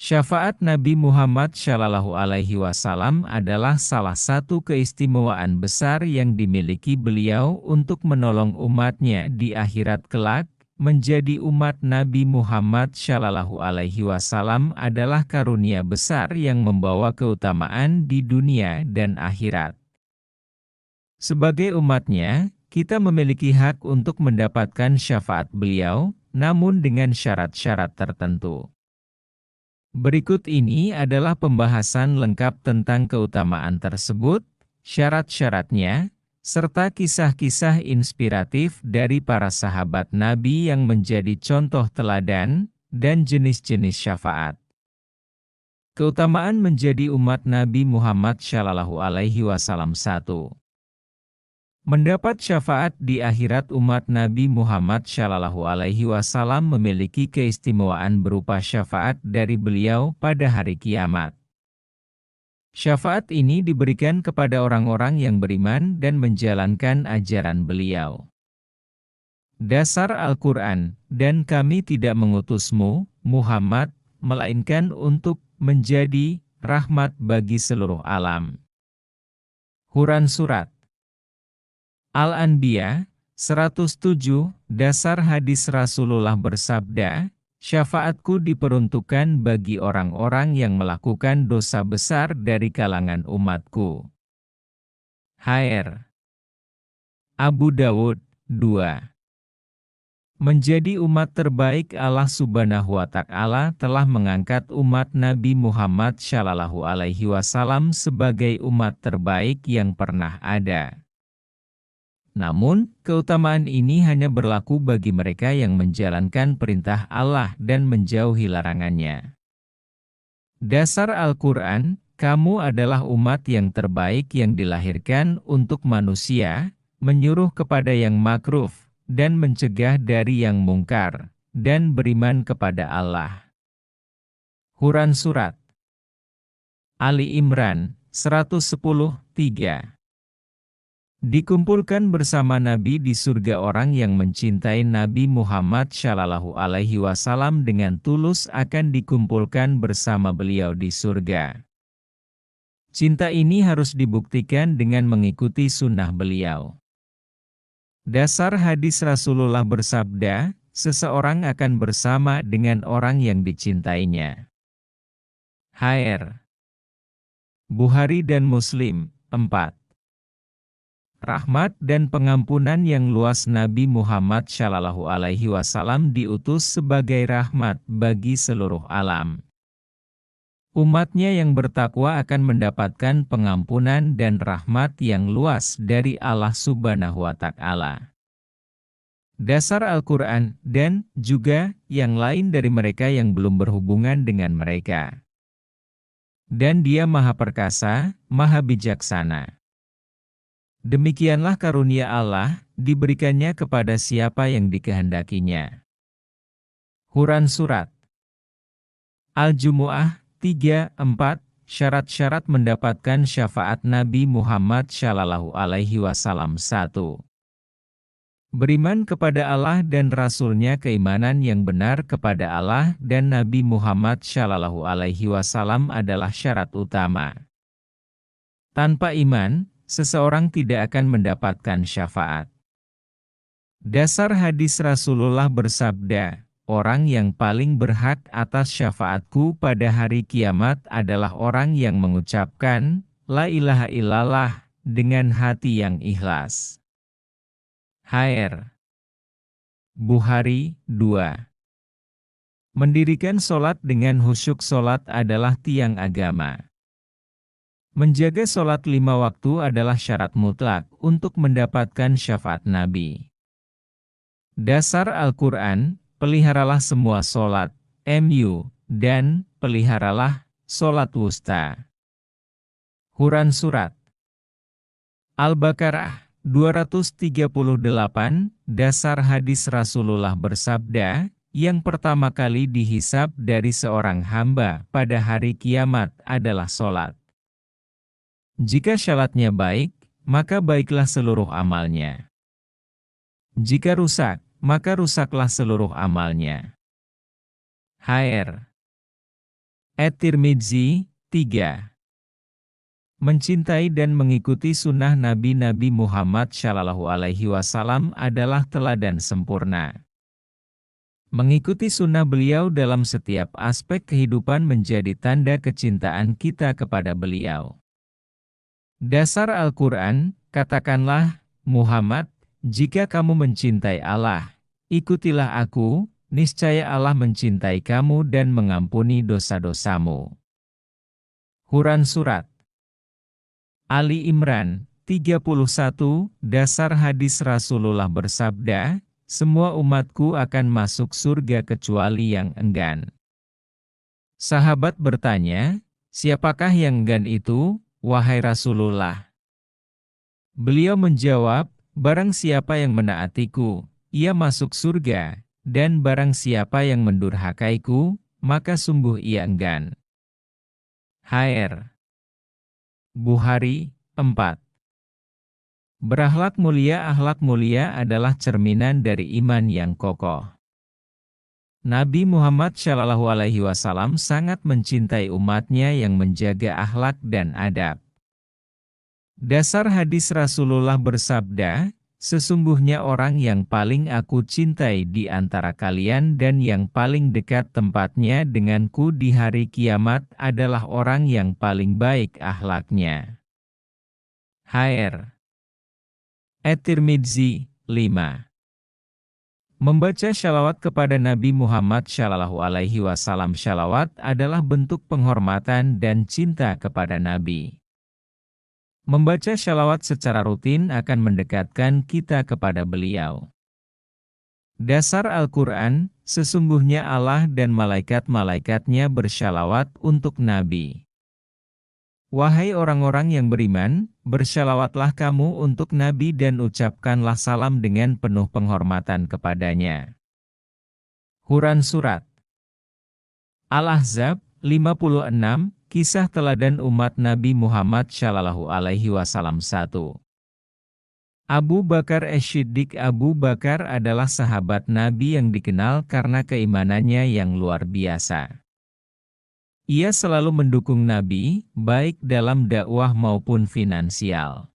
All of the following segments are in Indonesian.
Syafaat Nabi Muhammad Shallallahu Alaihi Wasallam adalah salah satu keistimewaan besar yang dimiliki beliau untuk menolong umatnya di akhirat kelak. Menjadi umat Nabi Muhammad Shallallahu Alaihi Wasallam adalah karunia besar yang membawa keutamaan di dunia dan akhirat. Sebagai umatnya, kita memiliki hak untuk mendapatkan syafaat beliau, namun dengan syarat-syarat tertentu. Berikut ini adalah pembahasan lengkap tentang keutamaan tersebut, syarat-syaratnya, serta kisah-kisah inspiratif dari para sahabat Nabi yang menjadi contoh teladan, dan jenis-jenis syafaat. Keutamaan menjadi umat Nabi Muhammad Shallallahu Alaihi Wasallam. 1. Mendapat syafaat di akhirat. Umat Nabi Muhammad Shallallahu Alaihi Wasallam memiliki keistimewaan berupa syafaat dari beliau pada hari kiamat. Syafaat ini diberikan kepada orang-orang yang beriman dan menjalankan ajaran beliau. Dasar Al-Quran, dan kami tidak mengutusmu, Muhammad, melainkan untuk menjadi rahmat bagi seluruh alam. Quran Surat Al-Anbiya 107. Dasar hadis Rasulullah bersabda, syafaatku diperuntukkan bagi orang-orang yang melakukan dosa besar dari kalangan umatku. HR Abu Dawud 2. Menjadi umat terbaik. Allah Subhanahu wa Ta'ala telah mengangkat umat Nabi Muhammad Shallallahu Alaihi Wasallam sebagai umat terbaik yang pernah ada. Namun, keutamaan ini hanya berlaku bagi mereka yang menjalankan perintah Allah dan menjauhi larangannya. Dasar Al-Quran, kamu adalah umat yang terbaik yang dilahirkan untuk manusia, menyuruh kepada yang makruf, dan mencegah dari yang mungkar, dan beriman kepada Allah. Quran Surat Ali Imran 110:3. Dikumpulkan bersama Nabi di surga orang yang mencintai Nabi Muhammad Shallallahu Alaihi Wasallam dengan tulus akan dikumpulkan bersama beliau di surga. Cinta ini harus dibuktikan dengan mengikuti sunnah beliau. Dasar hadis Rasulullah bersabda, seseorang akan bersama dengan orang yang dicintainya. HR Bukhari dan Muslim 4. Rahmat dan pengampunan yang luas. Nabi Muhammad Shallallahu Alaihi Wasallam diutus sebagai rahmat bagi seluruh alam. Umatnya yang bertakwa akan mendapatkan pengampunan dan rahmat yang luas dari Allah Subhanahu wa Ta'ala. Dasar Al-Quran, dan juga yang lain dari mereka yang belum berhubungan dengan mereka. Dan Dia Maha Perkasa, Maha Bijaksana. Demikianlah karunia Allah, diberikannya kepada siapa yang dikehendakinya. Quran Surat Al-Jumu'ah 3-4. Syarat-syarat mendapatkan syafaat Nabi Muhammad Shallallahu Alaihi Wasallam. 1. Beriman kepada Allah dan Rasul-Nya. Keimanan yang benar kepada Allah dan Nabi Muhammad Shallallahu Alaihi Wasallam adalah syarat utama. Tanpa iman, seseorang tidak akan mendapatkan syafaat. Dasar hadis Rasulullah bersabda, orang yang paling berhak atas syafaatku pada hari kiamat adalah orang yang mengucapkan, La ilaha illallah, dengan hati yang ikhlas. HR Bukhari 2. Mendirikan sholat dengan khusyuk. Sholat adalah tiang agama. Menjaga sholat 5 waktu adalah syarat mutlak untuk mendapatkan syafaat Nabi. Dasar Al-Quran, peliharalah semua sholat, dan peliharalah sholat wusta. Quran Surat Al-Baqarah 238. Dasar hadis Rasulullah bersabda, yang pertama kali dihisab dari seorang hamba pada hari kiamat adalah sholat. Jika syaratnya baik, maka baiklah seluruh amalnya. Jika rusak, maka rusaklah seluruh amalnya. HR At-Tirmidzi, 3. Mencintai dan mengikuti sunnah Nabi Muhammad SAW adalah teladan sempurna. Mengikuti sunnah beliau dalam setiap aspek kehidupan menjadi tanda kecintaan kita kepada beliau. Dasar Al-Quran, katakanlah, Muhammad, jika kamu mencintai Allah, ikutilah aku, niscaya Allah mencintai kamu dan mengampuni dosa-dosamu. Quran Surat Ali Imran, 31, dasar hadis Rasulullah bersabda, semua umatku akan masuk surga kecuali yang enggan. Sahabat bertanya, siapakah yang enggan itu, wahai Rasulullah? Beliau menjawab, barang siapa yang menaatiku, ia masuk surga, dan barang siapa yang mendurhakaiku, maka sungguh ia enggan. Hr. Bukhari, 4. Berakhlak mulia adalah cerminan dari iman yang kokoh. Nabi Muhammad SAW sangat mencintai umatnya yang menjaga akhlak dan adab. Dasar hadis Rasulullah bersabda, sesungguhnya orang yang paling aku cintai di antara kalian dan yang paling dekat tempatnya denganku di hari kiamat adalah orang yang paling baik akhlaknya. Hr. At-Tirmidzi, 5. Membaca shalawat kepada Nabi Muhammad SAW. Shalawat adalah bentuk penghormatan dan cinta kepada Nabi. Membaca shalawat secara rutin akan mendekatkan kita kepada beliau. Dasar Al-Quran, sesungguhnya Allah dan malaikat-malaikatnya bershalawat untuk Nabi. Wahai orang-orang yang beriman, bersyalawatlah kamu untuk Nabi dan ucapkanlah salam dengan penuh penghormatan kepadanya. Quran Surat Al-Ahzab, 56, Kisah teladan umat Nabi Muhammad SAW. 1. Abu Bakar As-Siddiq. Abu Bakar adalah sahabat Nabi yang dikenal karena keimanannya yang luar biasa. Ia selalu mendukung Nabi, baik dalam dakwah maupun finansial.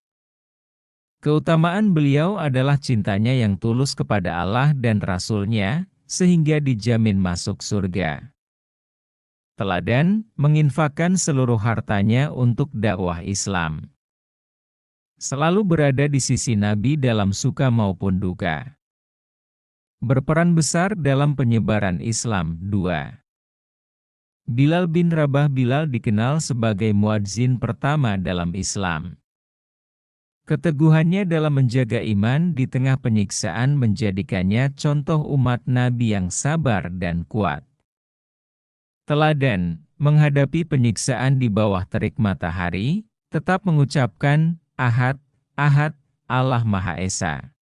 Keutamaan beliau adalah cintanya yang tulus kepada Allah dan Rasul-Nya, sehingga dijamin masuk surga. Teladan, menginfakkan seluruh hartanya untuk dakwah Islam. Selalu berada di sisi Nabi dalam suka maupun duka. Berperan besar dalam penyebaran Islam. 2. Bilal bin Rabah. Bilal dikenal sebagai muadzin pertama dalam Islam. Keteguhannya dalam menjaga iman di tengah penyiksaan menjadikannya contoh umat Nabi yang sabar dan kuat. Teladan, menghadapi penyiksaan di bawah terik matahari, tetap mengucapkan, Ahad, Ahad, Allah Maha Esa.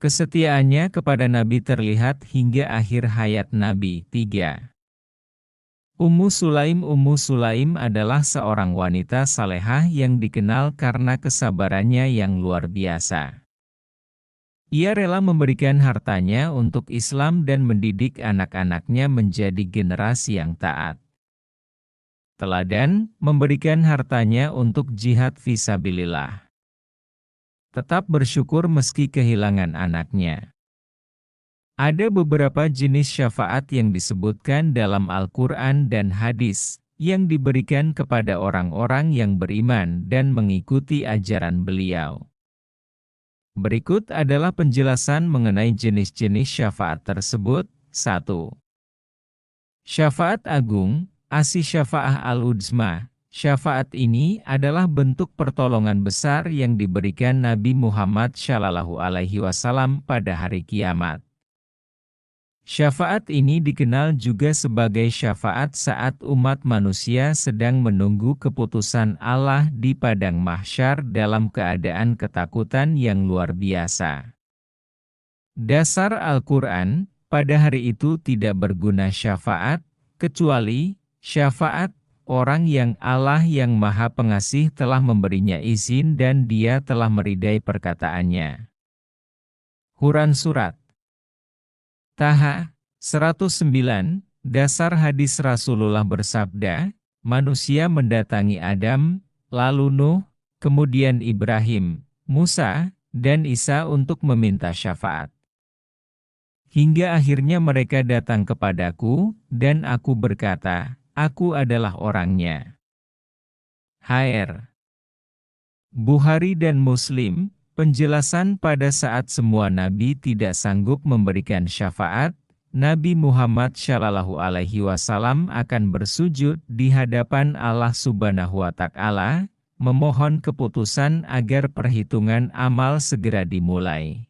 Kesetiaannya kepada Nabi terlihat hingga akhir hayat Nabi. 3. Ummu Sulaim. Ummu Sulaim adalah seorang wanita salehah yang dikenal karena kesabarannya yang luar biasa. Ia rela memberikan hartanya untuk Islam dan mendidik anak-anaknya menjadi generasi yang taat. Teladan, memberikan hartanya untuk jihad fisabilillah. Tetap bersyukur meski kehilangan anaknya. Ada beberapa jenis syafaat yang disebutkan dalam Al-Quran dan hadis, yang diberikan kepada orang-orang yang beriman dan mengikuti ajaran beliau. Berikut adalah penjelasan mengenai jenis-jenis syafaat tersebut. 1. Syafaat Agung, As-Syafa'ah Al-Udzma. Syafaat ini adalah bentuk pertolongan besar yang diberikan Nabi Muhammad SAW pada hari kiamat. Syafaat ini dikenal juga sebagai syafaat saat umat manusia sedang menunggu keputusan Allah di padang mahsyar dalam keadaan ketakutan yang luar biasa. Dasar Al-Quran, pada hari itu tidak berguna syafaat, kecuali syafaat orang yang Allah yang Maha Pengasih telah memberinya izin dan Dia telah meridai perkataannya. Quran Surat Taha, 109, Dasar hadis Rasulullah bersabda, manusia mendatangi Adam, lalu Nuh, kemudian Ibrahim, Musa, dan Isa untuk meminta syafaat. Hingga akhirnya mereka datang kepadaku, dan aku berkata, aku adalah orangnya. HR. Bukhari dan Muslim, penjelasan pada saat semua nabi tidak sanggup memberikan syafaat, Nabi Muhammad Shallallahu Alaihi Wasallam akan bersujud di hadapan Allah Subhanahu Wa Ta'ala, memohon keputusan agar perhitungan amal segera dimulai.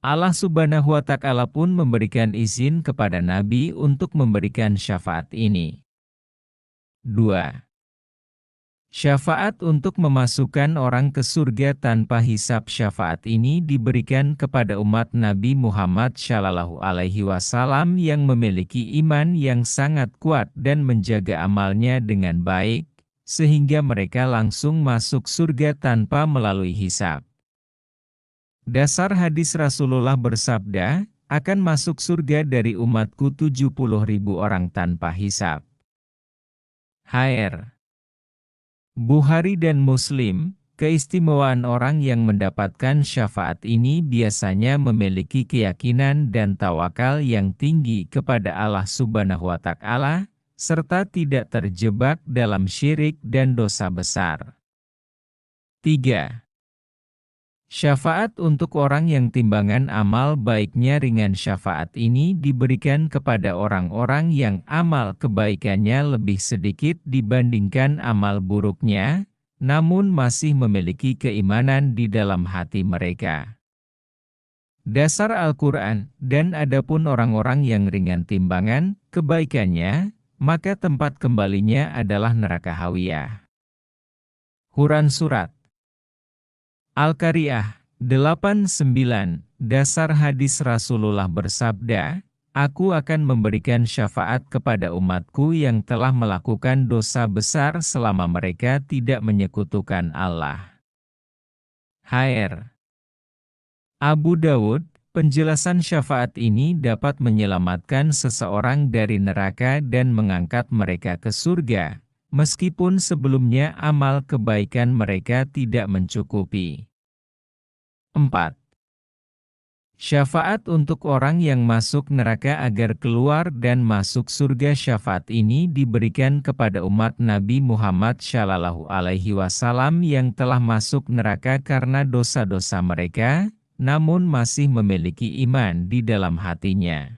Allah Subhanahu Wa Ta'ala pun memberikan izin kepada Nabi untuk memberikan syafaat ini. 2. Syafaat untuk memasukkan orang ke surga tanpa hisab. Syafaat ini diberikan kepada umat Nabi Muhammad Shallallahu Alaihi Wasallam yang memiliki iman yang sangat kuat dan menjaga amalnya dengan baik, sehingga mereka langsung masuk surga tanpa melalui hisab. Dasar hadis Rasulullah bersabda, akan masuk surga dari umatku 70.000 orang tanpa hisab. HR. Bukhari dan Muslim, keistimewaan orang yang mendapatkan syafaat ini biasanya memiliki keyakinan dan tawakal yang tinggi kepada Allah Subhanahu wa Ta'ala, serta tidak terjebak dalam syirik dan dosa besar. 3. Syafaat untuk orang yang timbangan amal baiknya ringan. Syafaat ini diberikan kepada orang-orang yang amal kebaikannya lebih sedikit dibandingkan amal buruknya, namun masih memiliki keimanan di dalam hati mereka. Dasar Al-Quran, dan adapun orang-orang yang ringan timbangan kebaikannya, maka tempat kembalinya adalah neraka hawiyah. Quran Surat Al-Qariyah 89. Dasar hadis Rasulullah bersabda, aku akan memberikan syafaat kepada umatku yang telah melakukan dosa besar selama mereka tidak menyekutukan Allah. HR. Abu Dawud, penjelasan syafaat ini dapat menyelamatkan seseorang dari neraka dan mengangkat mereka ke surga, meskipun sebelumnya amal kebaikan mereka tidak mencukupi. 4. Syafaat untuk orang yang masuk neraka agar keluar dan masuk surga. Syafaat ini diberikan kepada umat Nabi Muhammad Shallallahu Alaihi Wasallam yang telah masuk neraka karena dosa-dosa mereka, namun masih memiliki iman di dalam hatinya.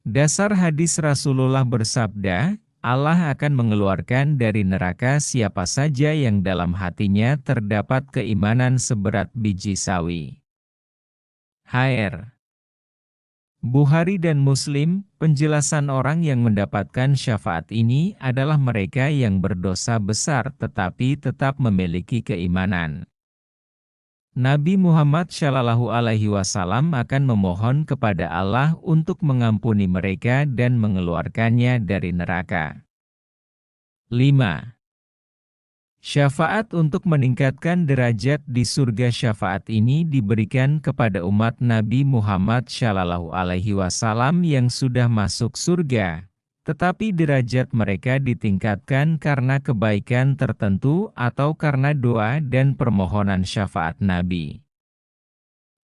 Dasar hadis Rasulullah bersabda, Allah akan mengeluarkan dari neraka siapa saja yang dalam hatinya terdapat keimanan seberat biji sawi. HR. Bukhari dan Muslim, penjelasan orang yang mendapatkan syafaat ini adalah mereka yang berdosa besar tetapi tetap memiliki keimanan. Nabi Muhammad Shallallahu Alaihi Wasallam akan memohon kepada Allah untuk mengampuni mereka dan mengeluarkannya dari neraka. 5. Syafaat untuk meningkatkan derajat di surga. Syafaat ini diberikan kepada umat Nabi Muhammad Shallallahu Alaihi Wasallam yang sudah masuk surga, tetapi derajat mereka ditingkatkan karena kebaikan tertentu atau karena doa dan permohonan syafaat Nabi.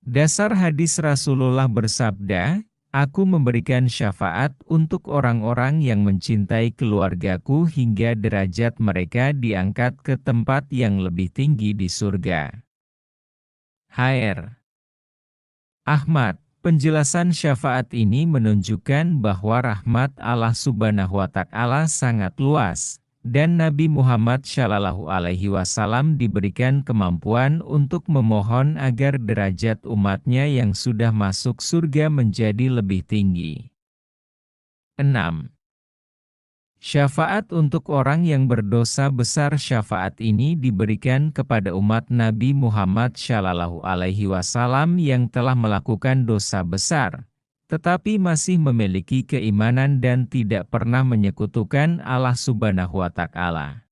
Dasar hadis Rasulullah bersabda, aku memberikan syafaat untuk orang-orang yang mencintai keluargaku hingga derajat mereka diangkat ke tempat yang lebih tinggi di surga. HR. Ahmad. Penjelasan syafaat ini menunjukkan bahwa rahmat Allah Subhanahu wa Ta'ala sangat luas, dan Nabi Muhammad Shallallahu Alaihi Wasallam diberikan kemampuan untuk memohon agar derajat umatnya yang sudah masuk surga menjadi lebih tinggi. 6. Syafaat untuk orang yang berdosa besar. Syafaat ini diberikan kepada umat Nabi Muhammad Shallallahu Alaihi Wasallam yang telah melakukan dosa besar, tetapi masih memiliki keimanan dan tidak pernah menyekutukan Allah Subhanahu wa Ta'ala.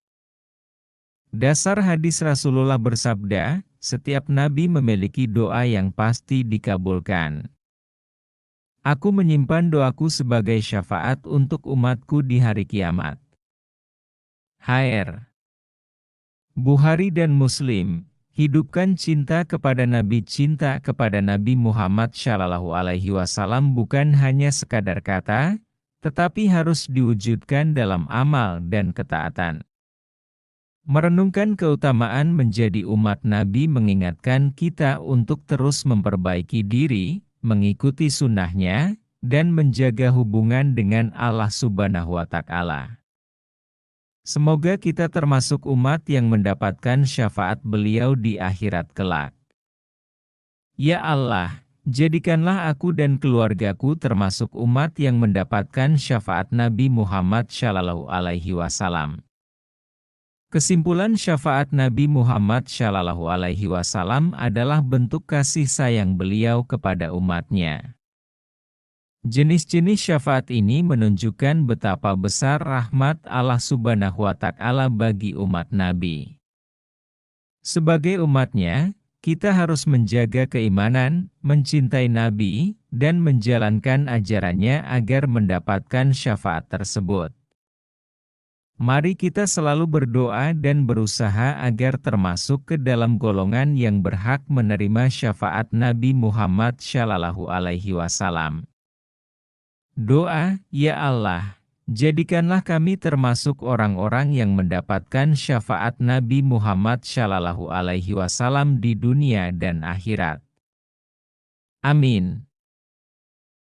Dasar hadis Rasulullah bersabda, setiap nabi memiliki doa yang pasti dikabulkan. Aku menyimpan doaku sebagai syafaat untuk umatku di hari kiamat. HR. Bukhari dan Muslim, hidupkan cinta kepada Nabi. Cinta kepada Nabi Muhammad Shallallahu Alaihi Wasallam bukan hanya sekadar kata, tetapi harus diwujudkan dalam amal dan ketaatan. Merenungkan keutamaan menjadi umat Nabi mengingatkan kita untuk terus memperbaiki diri, mengikuti sunnahnya, dan menjaga hubungan dengan Allah Subhanahu wa Ta'ala. Semoga kita termasuk umat yang mendapatkan syafaat beliau di akhirat kelak. Ya Allah, jadikanlah aku dan keluargaku termasuk umat yang mendapatkan syafaat Nabi Muhammad Shallallahu Alaihi Wasallam. Kesimpulan syafaat Nabi Muhammad Shallallahu Alaihi Wasallam adalah bentuk kasih sayang beliau kepada umatnya. Jenis-jenis syafaat ini menunjukkan betapa besar rahmat Allah Subhanahu wa Ta'ala bagi umat Nabi. Sebagai umatnya, kita harus menjaga keimanan, mencintai Nabi, dan menjalankan ajarannya agar mendapatkan syafaat tersebut. Mari kita selalu berdoa dan berusaha agar termasuk ke dalam golongan yang berhak menerima syafaat Nabi Muhammad Shallallahu Alaihi Wasallam. Doa, ya Allah, jadikanlah kami termasuk orang-orang yang mendapatkan syafaat Nabi Muhammad Shallallahu Alaihi Wasallam di dunia dan akhirat. Amin.